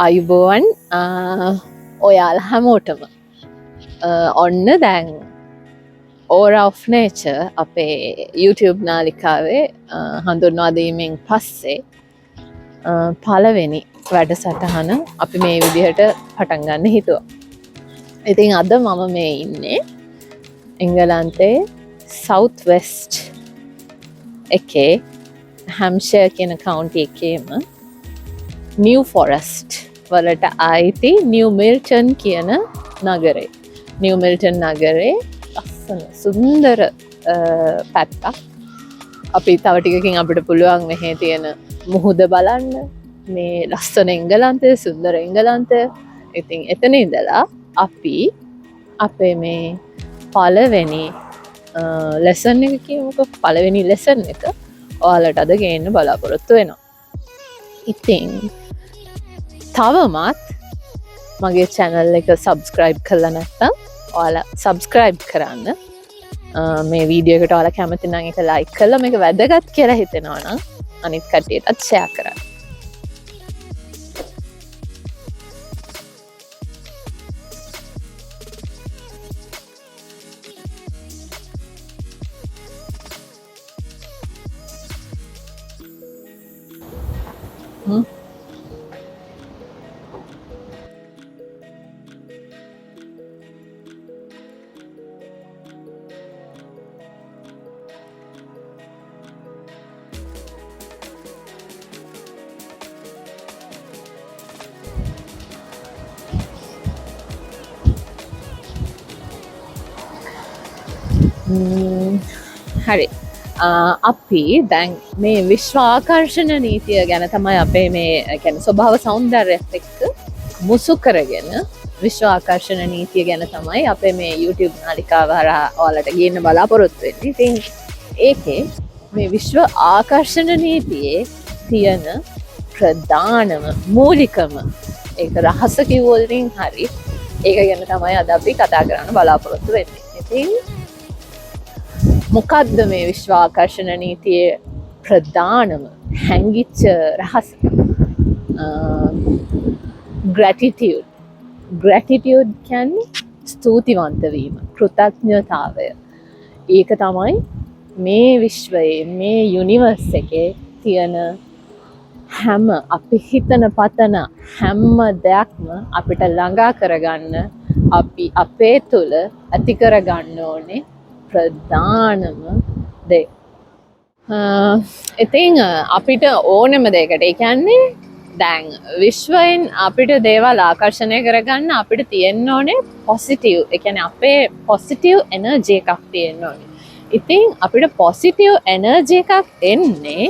අයුබෝවන් ඔයාල හැමෝටම ඔන්න දැන් ඕර of nature අපේ YouTube නාලිකාවේ හඳුන්වාදීමෙන් පස්සේ පළවෙනි වැඩසටහන අපි මේ විදිහට පටන් ගන්න හිතුවා. ඉතින් අද මම මේ ඉන්නේ එංගලන්තේ South West එකේ හැම්ෂයර් කියන කවුන්ටි එකේම නිව් ෆොරස්ට් වලට අයිති නිව් මිල්ටන් කියන නගරේ. නිව් මිල්ටන් නගරේ ලස්සන සුන්දර පැත්තක්. අපි තව ටිකකින් අපිට පුළුවන් මෙහි තියෙන මුහුද බලන්න. මේ ලස්සන එංගලන්තය, සුන්දර එංගලන්තය. ඉතින් එතන ඉඳලා අපි අපේ මේ පළවෙනි ලෙසන් එක කියමුකෝ. පළවෙනි ලෙසන් එක ඔයාලට අද ගේන්න බලාපොරොත්තු වෙනවා. ඉතින් තවමත් මගේ channel එක subscribe කරලා නැත්නම් ඔයාලා subscribe කරන්න. මේ වීඩියෝ එකට ඔයාලා කැමති නම් ඒක like කරලා මේක වැදගත් කියලා හිතෙනවා නම් අනිත් කට්ටියටත් share කරන්න. හරි අපි දැන් මේ විශ්ව ආකර්ෂණ නීතිය ගැන තමයි අපේ මේ කියන්නේ ස්වභාව සෞන්දර්යයත් එක්ක මුසු කරගෙන විශ්ව ආකර්ෂණ නීතිය ගැන තමයි අපේ මේ YouTube නාලිකාව හරහා ඔයාලට ගේන්න බලාපොරොත්තු වෙන්නේ. ඉතින් ඒකේ මේ විශ්ව ආකර්ෂණ නීතියේ තියෙන ප්‍රධානම මූලිකම ඒක රහස කිව්වොතින් හරි ඒක ගැන තමයි අද අපි කතා කරන්න බලාපොරොත්තු වෙන්නේ. ඉතින් මොකද්ද මේ විශ්ව ආකර්ෂණ නීතියේ ප්‍රධානම හැංගිච්ච රහස? gratitude කියන්නේ ස්තුතිවන්ත වීම, කෘතඥතාවය. ඒක තමයි මේ විශ්වයේ මේ යුනිවර්ස් එකේ තියෙන හැම අපි හිතන පතන හැම දෙයක්ම අපිට ළඟා කරගන්න අපි අපේ තුල ඇති කරගන්න ඕනේ ප්‍රධානම දේ. ඉතින් අපිට ඕනෙම දෙයකට ඒ කියන්නේ දැන් විශ්වයෙන් අපිට දේවල් ආකර්ෂණය කරගන්න අපිට තියෙන්න ඕනේ පොසිටිව්. ඒ කියන්නේ අපේ පොසිටිව් එනර්ජි එකක් තියෙන්න ඕනේ. ඉතින් අපිට පොසිටිව් එනර්ජි එකක් එන්නේ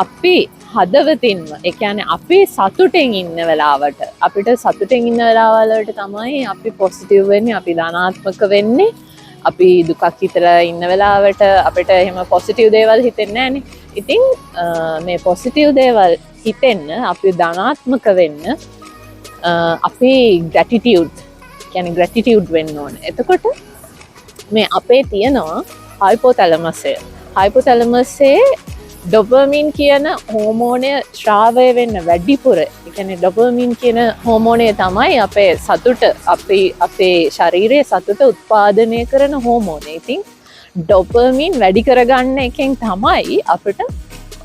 අපි හදවතින්ම. ඒ කියන්නේ අපි සතුටෙන් ඉන්න වෙලාවට අපිට සතුටෙන් ඉන්න වෙලාවල් වලට තමයි අපි පොසිටිව් වෙන්නේ, අපි ධනාත්මක වෙන්නේ. අපි දුකක් හිතලා ඉන්න වෙලාවට අපිට එහෙම පොසිටිව් දේවල් හිතෙන්නේ නැහනේ. ඉතින් මේ පොසිටිව් දේවල් හිතෙන්න අපි ධනාත්මක වෙන්න අපි ග්‍රැටිටියුඩ් වෙන්න ඕනේ. එතකොට මේ අපේ තියෙනවා හයිපෝතැලමස්සේ ඩොපමින් කියන හෝමෝනය ශ්‍රාවය වෙන්න වැඩිපුර. ඒ කියන්නේ ඩොපමින් කියන හෝමෝනය තමයි අපේ සතුට අපේ ශරීරයේ සතුට උත්පාදනය කරන හෝමෝනය. ඉතින් ඩොපමින් වැඩි කරගන්න එකෙන් තමයි අපිට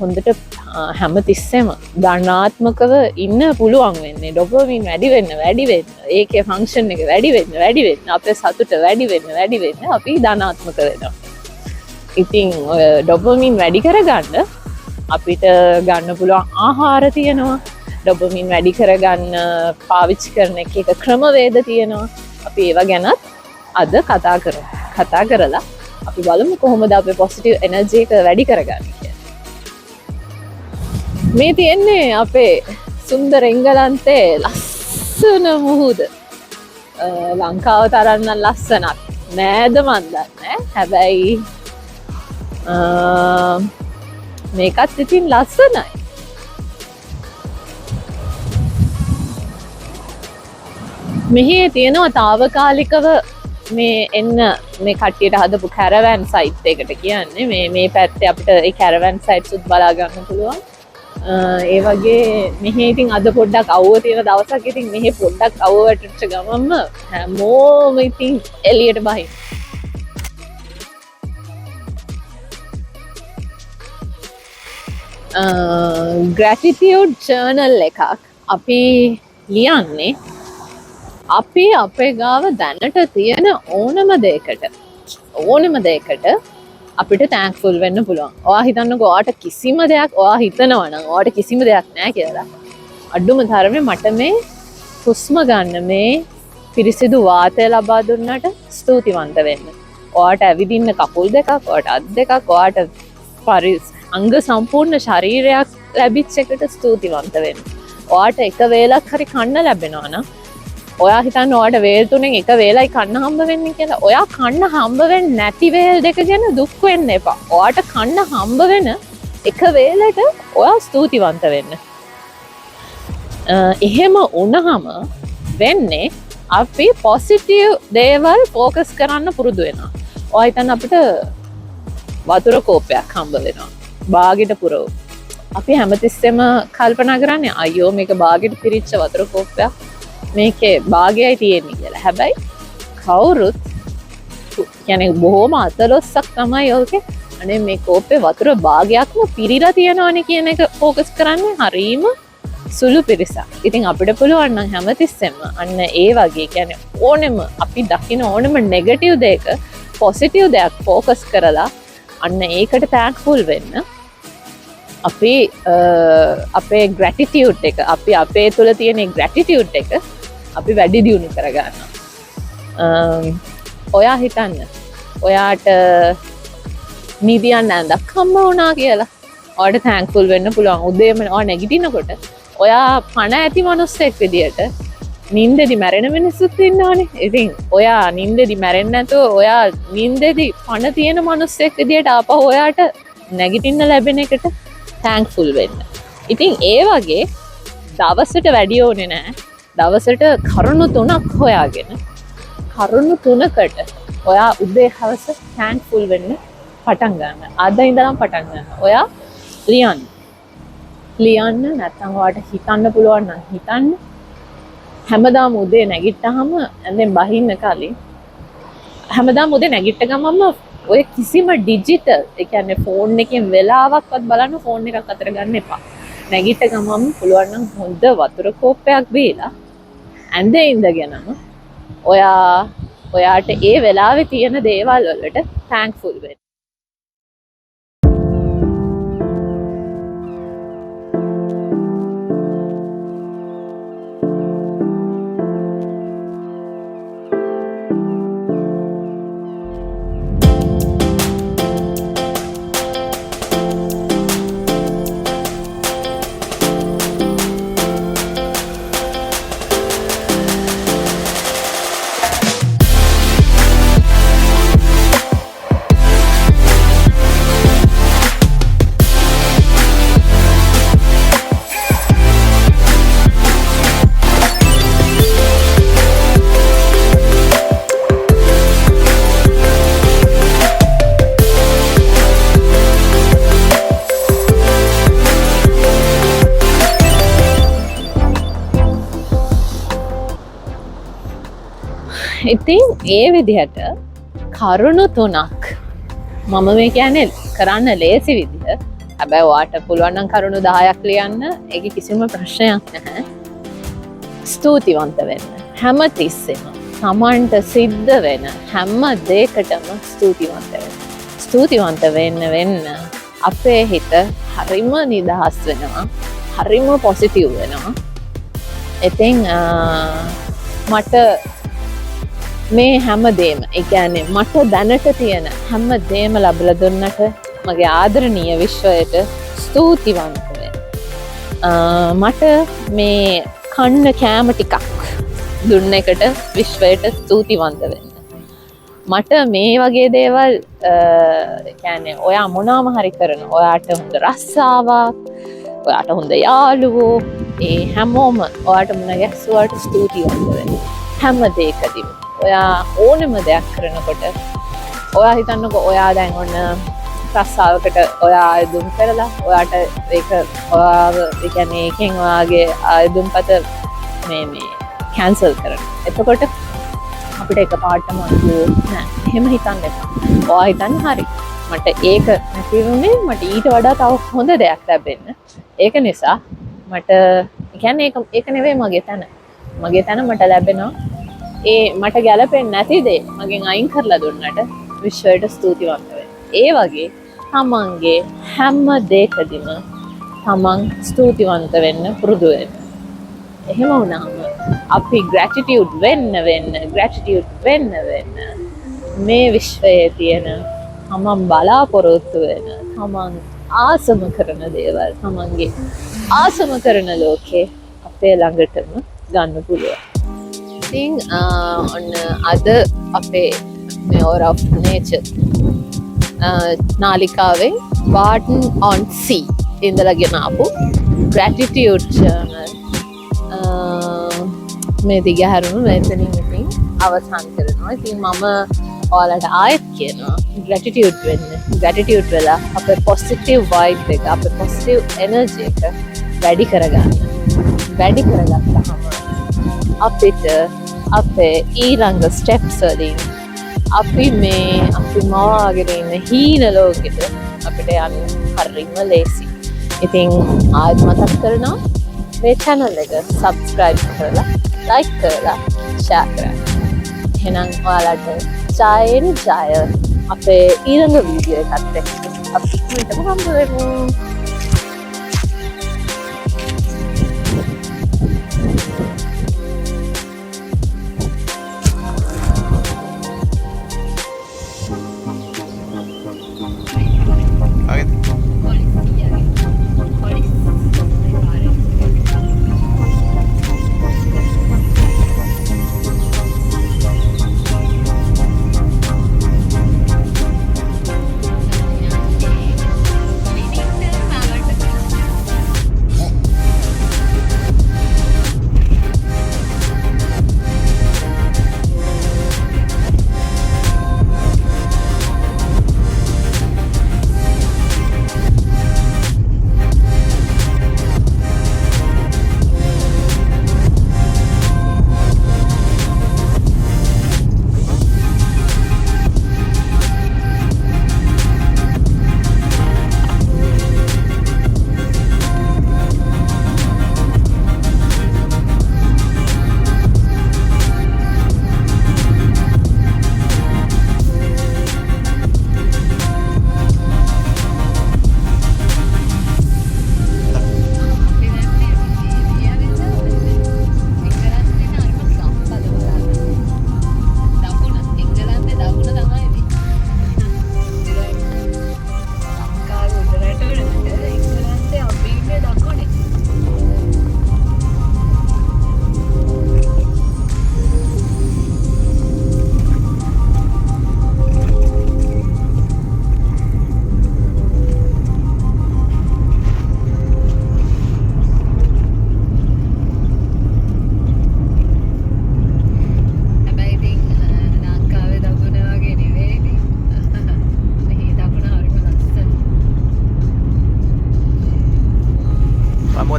හොඳට හැමතිස්සෙම ධනාත්මකව ඉන්න පුළුවන් වෙන්නේ. ඩොපමින් වැඩි වෙන්න ඒකේ ෆන්ක්ෂන් එක වැඩි වෙන්න අපේ සතුට වැඩි වෙන්න අපි ධනාත්මක වෙනවා. ඉතින් ඩොපමින් වැඩි කරගන්න අපිට ගන්න පුළුවන් ආහාර තියෙනවා. ඩොපමින් වැඩි කරගන්න පාවිච්චි කරන එක ක්‍රමවේද තියෙනවා. අපි ඒවා ගැනත් අද කතා කරලා අපි බලමු කොහොමද අපේ පොසිටිව් එනර්ජි එක වැඩි කරගන්නේ කියලා. මේ තියෙන්නේ අපේ සුන්දර එංගලන්තේ ලස්සන මුහුද. ලංකාව තරම් ලස්සනක් නෑද මන් දන්නේ. හැබැයි මේකත් ඉතින් ලස්සනයි. මෙහි තියෙනවා తాවකාලිකව මේ එන්න මේ කට්ටියට හදපු කැරවෑන් සයිට් එකට කියන්නේ මේ පැත්තේ අපිට ඒ කැරවෑන් සයිට්ස් උත් බලා ගන්න පුළුවන්. ඒ වගේ මෙහේ ඉතින් අද පොඩ්ඩක් අවුව තියෙන දවසක් ඉතින් මෙහේ පොඩ්ඩක් අවුව වැටෙච්ච ගමන්ම හැමෝම ඉතින් එළියට බහින්. ග්‍රැටිටියුඩ් ජර්නල් එකක් අපි ලියන්නේ අපි අපේ ගාව දැනට තියෙන ඕනම දෙයකට අපිට තැන්ක්ෆුල් වෙන්න පුළුවන්. ඔයා හිතන්නකෝ ඔයාට කිසිම දෙයක් ඔයා හිතනවා නම් ඔයාට කිසිම දෙයක් නැහැ කියලා. අඩුම තරමේ මට මේ හුස්ම ගන්න මේ පිරිසිදු වාතය ලබා දුන්නට ස්තුතිවන්ත වෙන්න. ඔයාට ඇවිදින්න කකුල් දෙකක්, ඔයාට අත් දෙකක්, ඔයාට අංග සම්පූර්ණ ශරීරයක් ලැබිච්ච එකට ස්තුතිවන්ත වෙන්න. ඔයාට එක වේලක් හරි කන්න ලැබෙනවා නම් ඔයා හිතන්න ඔයාට වේල් තුනෙන් එක වේලයි කන්න හම්බ වෙන්නේ කියලා. ඔයා කන්න හම්බ වෙන්නේ නැති වේල් දෙක ගැන දුක් වෙන්න එපා. ඔයාට කන්න හම්බ වෙන එක වේලට ඔයා ස්තුතිවන්ත වෙන්න. එහෙම වුණාම වෙන්නේ අපි පොසිටිව් දේවල් ફોකස් කරන්න පුරුදු වෙනවා. ඔයා හිතන්න අපිට වතුර කෝප්පයක් හම්බ වෙනවා. බාගෙට පුරව. අපි හැමතිස්සෙම කල්පනා කරන්නේ අයියෝ මේක බාගෙට පිරිච්ච වතුර කෝප්පයක්. මේකේ භාගයයි තියෙන්නේ කියලා. හැබැයි කවුරුත් කියන්නේ බොහොම අතලොස්සක් තමයි ඕකේ. අනේ මේ කෝප්පේ වතුර භාගයක්ම පිරීලා තියෙනවානේ කියන එක ફોකස් කරන්නේ හරීම සුළු පිරිසක්. ඉතින් අපිට පුළුවන් නම් හැමතිස්සෙම අන්න ඒ වගේ කියන්නේ ඕනෙම අපි දකින ඕනෙම නෙගටිව් දෙයක පොසිටිව් දෙයක් ફોකස් කරලා අන්න ඒකට තැන්ක්ෆුල් වෙන්න. අපි අපේ ග්‍රැටිටියුඩ් එක අපි අපේ තුළ තියෙන ග්‍රැටිටියුඩ් එක අපි වැඩි දියුණු කරගන්නවා. ඔයා හිතන්න ඔයාට නිදියන්න ඇඳක් හම්බ වුණා කියලා ඔයාට තැන්ක්ෆුල් වෙන්න පුළුවන්. උදේම ඔයා නැගිටිනකොට ඔයා පණ ඇති මිනිස්සෙක් විදියට නින්දෙදි මැරෙන මිනිස්සුත් ඉන්නවනේ. ඉතින් ඔයා නින්දෙදි මැරෙන්නේ නැතුව ඔයා නින්දෙදි පණ තියෙන මිනිස්සෙක් විදියට ආපහු ඔයාට නැගිටින්න ලැබෙන එකට තැන්ක්ෆුල් වෙන්න. ඉතින් ඒ වගේ දවසට වැඩි ඕනේ නෑ. දවසට කරුණු 3ක් හොයාගෙන කරුණු 3කට ඔයා උදේ හවස තැන්ක්ෆුල් වෙන්න පටන් ගන්න. අද ඉඳන් පටන් ගන්න. ඔයා ලියන්න නැත්නම් ඔයාට හිතන්න පුළුවන් නම් හිතන්න. හැමදාම උදේ නැගිට්ටාම ඇඳෙන් බහින්න කලින් හැමදාම උදේ නැගිට්ට ගමන්ම ඔය කිසිම ඩිජිටල් ඒ කියන්නේ ෆෝන් එකෙන් වෙලාවක්වත් බලන්න ෆෝන් එකක් අතර ගන්න එපා. නැගිට ගමන් පුළුවන් නම් හොඳ වතුර කෝප්පයක් බීලා ඇඳේ ඉඳගෙනම ඔයාට ඒ වෙලාවේ තියෙන දේවල් වලට තැන්ක්ෆුල් වෙන්න. ඉතින් ඒ විදිහට කරුණු 3ක් මම මේ කියන්නේ කරන්න ලේසි විදිහ. හැබැයි ඔයාට පුළුවන් නම් කරුණු 10ක් ලියන්න. ඒක කිසිම ප්‍රශ්නයක් නැහැ. ස්තුතිවන්ත වෙන්න. හැම තිස්සෙම Tamanට සිද්ධ වෙන හැම දෙයකටම ස්තුතිවන්ත වෙන්න. ස්තුතිවන්ත වෙන්න අපේ හිත හරිම නිදහස් වෙනවා. හරිම පොසිටිව් වෙනවා. ඉතින් මට මේ හැමදේම ඒ කියන්නේ මට දැනට තියෙන හැමදේම ලැබලා දුන්නට මගේ ආදරණීය විශ්වයට ස්තුතිවන්ත වෙන්න. මට මේ කන්න කෑම ටිකක් දුන්න එකට විශ්වයට ස්තුතිවන්ත වෙන්න. මට මේ වගේ දේවල් කියන්නේ ඔයා මොනවාම හරි කරන ඔයාට හොඳ රස්සාවක්, ඔයාට හොඳ යාළුවෝ, ඒ හැමෝම ඔයාට මුණ ගැස්සුවාට ස්තුතිවන්ත වෙන්න. හැම දෙයකදීම ඔයා ඕනෙම දෙයක් කරනකොට ඔයා හිතන්නකෝ ඔයා දැන් ඔන්න රස්සාවකට ඔයා ආයුධම් කරලා ඔයාට ඒක ඔයාව ඒ කියන්නේ ඒකෙන් ඔයාගේ ආයුධම්පත මේ කැන්සල් කරන. එතකොට අපිට එකපාරටම නෑ එහෙම හිතන්න එපා. ඔයා හිතන්න හරි. මට ඒක නැති වුණේ මට ඊට වඩා තව හොඳ දෙයක් ලැබෙන්න. ඒක නිසා මට කියන්නේ ඒක නෙවෙයි මගේ තැන. මගේ තැන මට ලැබෙනවා. ඒ මට ගැලපෙන්නේ නැති දේ මගෙන් අයින් කරලා දුන්නට විශ්වයට ස්තුතිවන්ත වෙන්න. ඒ වගේ තමන්ගේ හැම දෙයකදීම තමන් ස්තුතිවන්ත වෙන්න පුරුදු වෙන්න. එහෙම වුණාම අපි gratitude වෙන්න මේ විශ්වයේ තියෙන තමන් බලාපොරොත්තු වෙන තමන් ආසම කරන දේවල් තමන්ගේ ආසම කරන ලෝකේ අපේ ළඟටම ගන්න පුළුවන්. ඉතින් ඔන්න අද අපේ Mayor of Nature නාලිකාවේ Garden on Sea ඉඳලා ගෙන ආපු gratitude journal මේ දිගහැරුණු මෙතනින් ඉතින් අවසන් කරනවා. ඉතින් මම ඔයාලට ආයෙත් කියනවා gratitude වෙන්න. gratitude වෙලා අපේ positive vibe එක අපේ positive energy එක වැඩි කරගන්න. වැඩි කරගත්තාම අපිට අපේ ඊළඟ steps වලින් අපි මවාගෙන ඉන්න හීන ලෝකෙට අපිට යන්න හරිම ලේසි. ඉතින් ආයෙත් මතක් කරනවා මේ channel එක subscribe කරලා like කරලා share කරන්න. එහෙනම් ඔයාලට ජයෙන් ජය අපේ ඊළඟ වීඩියෝ එකත් එක්ක අපි හිතමු හම්බ වෙමු.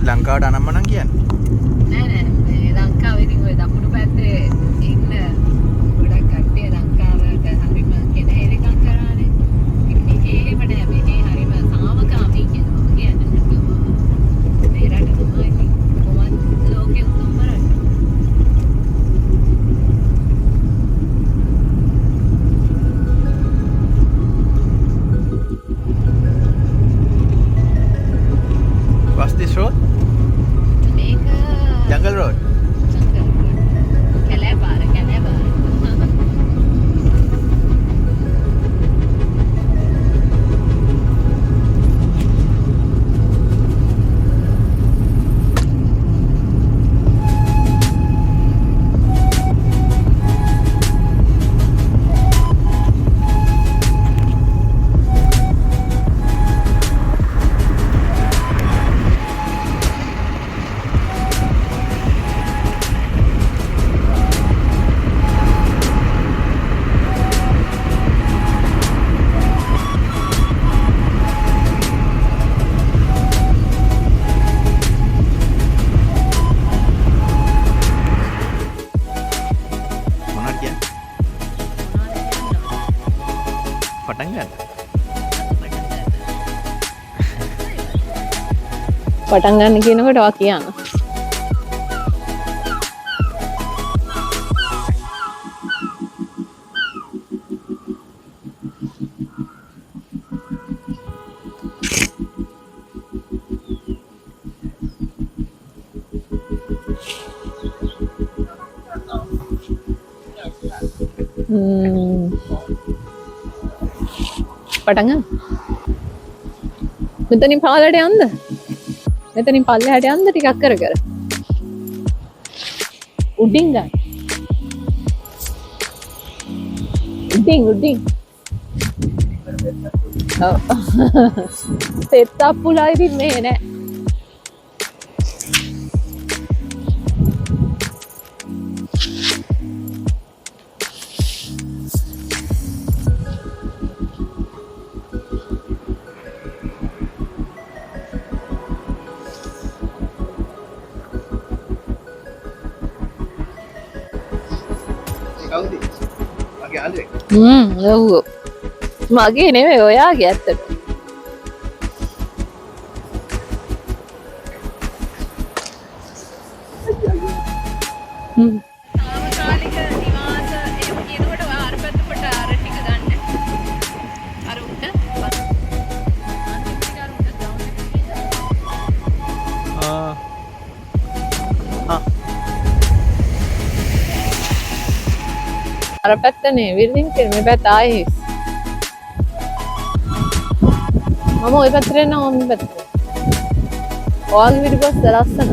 ලංකාවට අනම්ම නම් කියන්නේ නෑ මේ ලංකාවේ ඉතින් ඔය දකුණු පැත්තේ ඉන්න ගොඩක් කට්ටිය ලංකාවට හරිම කෙනෙහිලිකම් කරානේ. ඉතින් එහෙම නෑ මේ හරිම සාමකාමී කියනවා කියන්නේ. මේ රට තමයි කොහොමද ලෝකෙ උතුම්ම රට. What's this road? මේක පටන් ගන්න කියනකොට වා කියන්න. පටන් ගන්න. මෙතනින් පහළට යන්න. මෙතනින් පල්ලෙහාට යන්න ටිකක් කර කර. උඩින් ගන්න. උඩින්. ඔව්. සෙත් අප්පුලා ඉතින් මේ නෑ. ඔව්. මගේ නෙවෙයි ඔයාගේ ඇත්තට. තාවකාලික නිවාස එහෙම කියනකොට ඔයා අර පැත්තට අර ටික ගන්න. අර උඩ. අර පැත්තනේ විල්ඩින් එක මේ පැත්ත ආයේ හිස්. මම ওই පැත්තට එනවා මේ පැත්තට. ඔයාගේ පිටිපස්ස ලස්සන.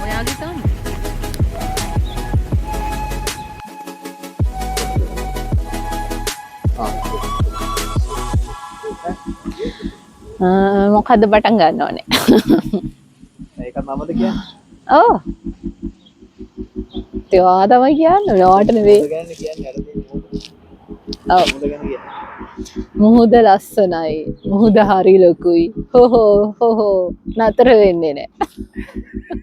ඔයාගේ තමයි. මොකද්ද පටන් ගන්න ඕනේ? ඒක මමද කියන්නේ? ඔව්. ඒවා තමයි කියන්නේ. ඔයාට නෙවෙයි. ඔව්. මුහුද ලස්සනයි. මුහුද හරි ලොකුයි. හොහෝ නතර වෙන්නේ නැහැ.